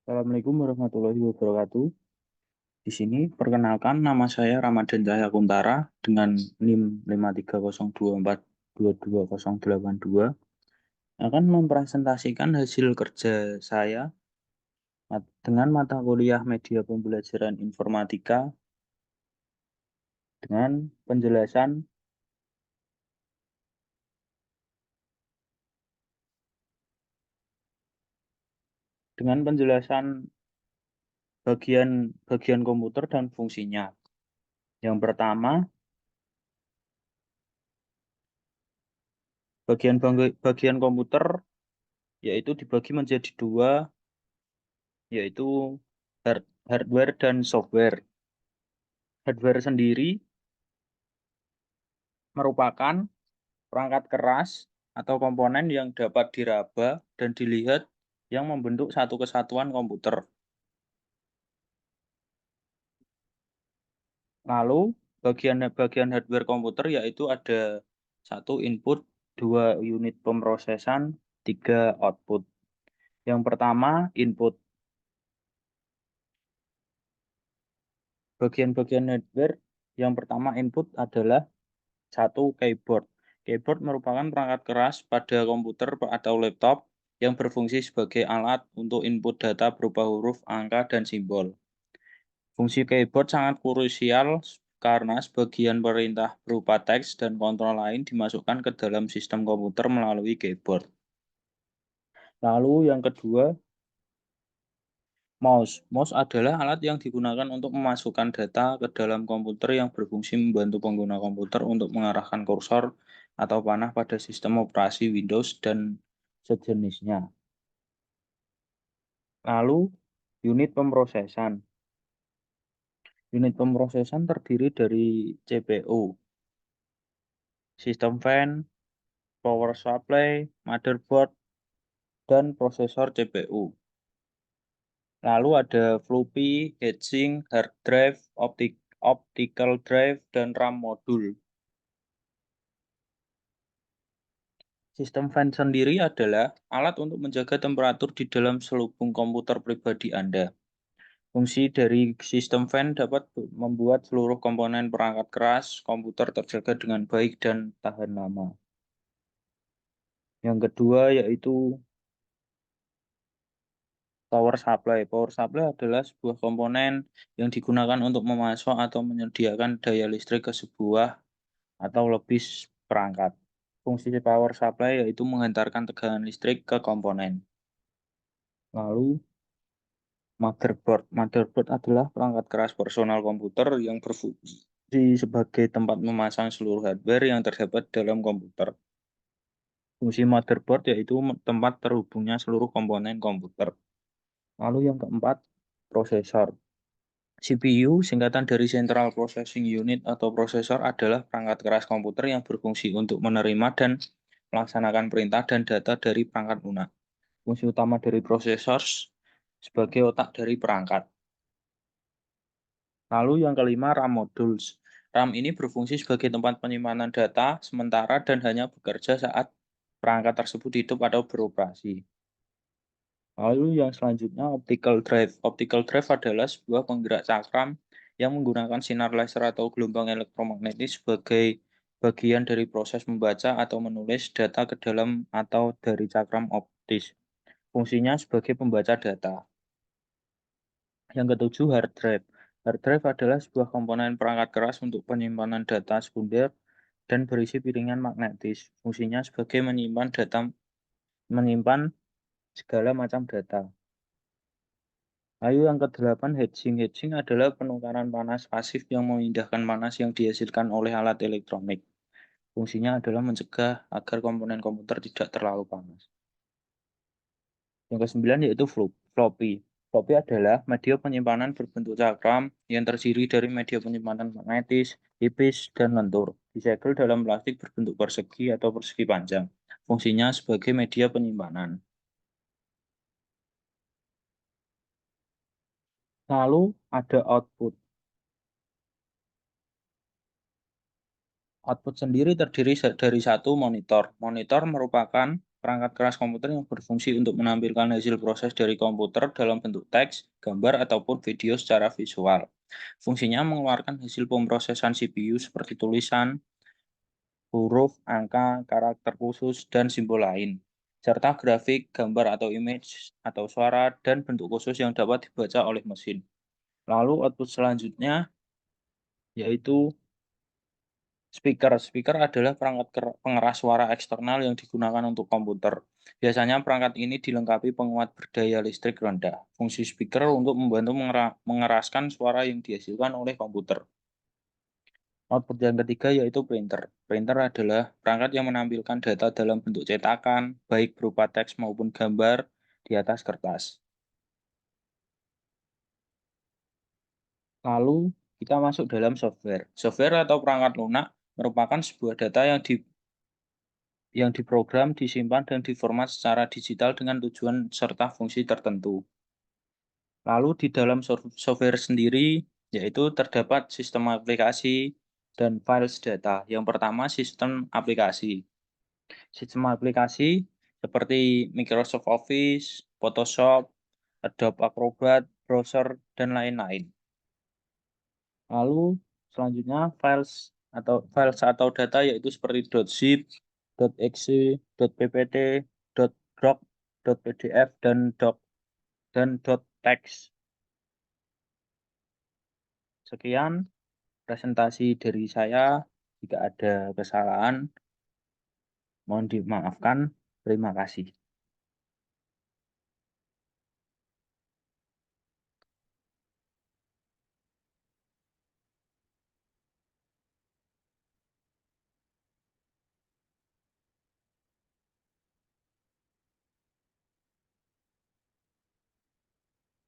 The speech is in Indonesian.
Assalamualaikum warahmatullahi wabarakatuh. Di sini perkenalkan nama saya Ramadan Cahya Kuntara dengan NIM 53024228082 akan mempresentasikan hasil kerja saya dengan mata kuliah Media Pembelajaran Informatika dengan penjelasan bagian komputer dan fungsinya. Yang pertama, bagian komputer yaitu dibagi menjadi dua, yaitu hardware dan software. Hardware sendiri merupakan perangkat keras atau komponen yang dapat diraba dan dilihat yang membentuk satu kesatuan komputer. Lalu bagian hardware komputer yaitu ada satu input, dua unit pemrosesan, tiga output. Yang pertama input. Bagian-bagian hardware yang pertama input adalah satu keyboard. Keyboard merupakan perangkat keras pada komputer atau laptop yang berfungsi sebagai alat untuk input data berupa huruf, angka, dan simbol. Fungsi keyboard sangat krusial karena sebagian perintah berupa teks dan kontrol lain dimasukkan ke dalam sistem komputer melalui keyboard. Lalu yang kedua, mouse. Mouse adalah alat yang digunakan untuk memasukkan data ke dalam komputer yang berfungsi membantu pengguna komputer untuk mengarahkan kursor atau panah pada sistem operasi Windows dan sejenisnya. Lalu, unit pemrosesan. Unit pemrosesan terdiri dari CPU, sistem fan, power supply, motherboard, dan prosesor CPU. Lalu ada floppy, heatsink, hard drive, optical drive, dan RAM modul. Sistem fan sendiri adalah alat untuk menjaga temperatur di dalam selubung komputer pribadi Anda. Fungsi dari sistem fan dapat membuat seluruh komponen perangkat keras komputer terjaga dengan baik dan tahan lama. Yang kedua yaitu power supply. Power supply adalah sebuah komponen yang digunakan untuk memasok atau menyediakan daya listrik ke sebuah atau lebih perangkat. Fungsi power supply yaitu menghantarkan tegangan listrik ke komponen. Lalu motherboard. Motherboard adalah perangkat keras personal komputer yang berfungsi sebagai tempat memasang seluruh hardware yang terdapat dalam komputer. Fungsi motherboard yaitu tempat terhubungnya seluruh komponen komputer. Lalu yang keempat, prosesor. CPU, singkatan dari Central Processing Unit atau prosesor, adalah perangkat keras komputer yang berfungsi untuk menerima dan melaksanakan perintah dan data dari perangkat lunak. Fungsi utama dari prosesor sebagai otak dari perangkat. Lalu yang kelima, RAM modules. RAM ini berfungsi sebagai tempat penyimpanan data sementara dan hanya bekerja saat perangkat tersebut hidup atau beroperasi. Lalu yang selanjutnya optical drive. Optical drive adalah sebuah penggerak cakram yang menggunakan sinar laser atau gelombang elektromagnetis sebagai bagian dari proses membaca atau menulis data ke dalam atau dari cakram optis. Fungsinya sebagai pembaca data. Yang ketujuh, hard drive. Hard drive adalah sebuah komponen perangkat keras untuk penyimpanan data sekunder dan berisi piringan magnetis. Fungsinya sebagai menyimpan segala macam data. Lalu yang kedelapan, heatsink. Heatsink adalah penukaran panas pasif yang memindahkan panas yang dihasilkan oleh alat elektronik. Fungsinya adalah mencegah agar komponen komputer tidak terlalu panas. Yang kesembilan yaitu floppy. Floppy adalah media penyimpanan berbentuk cakram yang terdiri dari media penyimpanan magnetis, tipis, dan lentur. Disegel dalam plastik berbentuk persegi atau persegi panjang. Fungsinya sebagai media penyimpanan. Lalu ada output. Output sendiri terdiri dari satu monitor. Monitor merupakan perangkat keras komputer yang berfungsi untuk menampilkan hasil proses dari komputer dalam bentuk teks, gambar, ataupun video secara visual. Fungsinya mengeluarkan hasil pemrosesan CPU seperti tulisan, huruf, angka, karakter khusus, dan simbol lain, serta grafik, gambar atau image, atau suara, dan bentuk khusus yang dapat dibaca oleh mesin. Lalu output selanjutnya yaitu speaker. Speaker adalah perangkat pengeras suara eksternal yang digunakan untuk komputer. Biasanya perangkat ini dilengkapi penguat berdaya listrik rendah. Fungsi speaker untuk membantu mengeraskan suara yang dihasilkan oleh komputer. Output yang ketiga yaitu printer. Printer adalah perangkat yang menampilkan data dalam bentuk cetakan, baik berupa teks maupun gambar di atas kertas. Lalu kita masuk dalam software. Software atau perangkat lunak merupakan sebuah data yang diprogram, disimpan, dan diformat secara digital dengan tujuan serta fungsi tertentu. Lalu di dalam software sendiri, yaitu terdapat sistem aplikasi dan files data. Yang pertama, sistem aplikasi. Sistem aplikasi seperti Microsoft Office, Photoshop, Adobe Acrobat, browser, dan lain-lain. Lalu selanjutnya files atau data yaitu seperti .zip, .exe, .ppt, .doc, .pdf, dan .text. Sekian presentasi dari saya. Jika ada kesalahan, mohon dimaafkan. Terima kasih.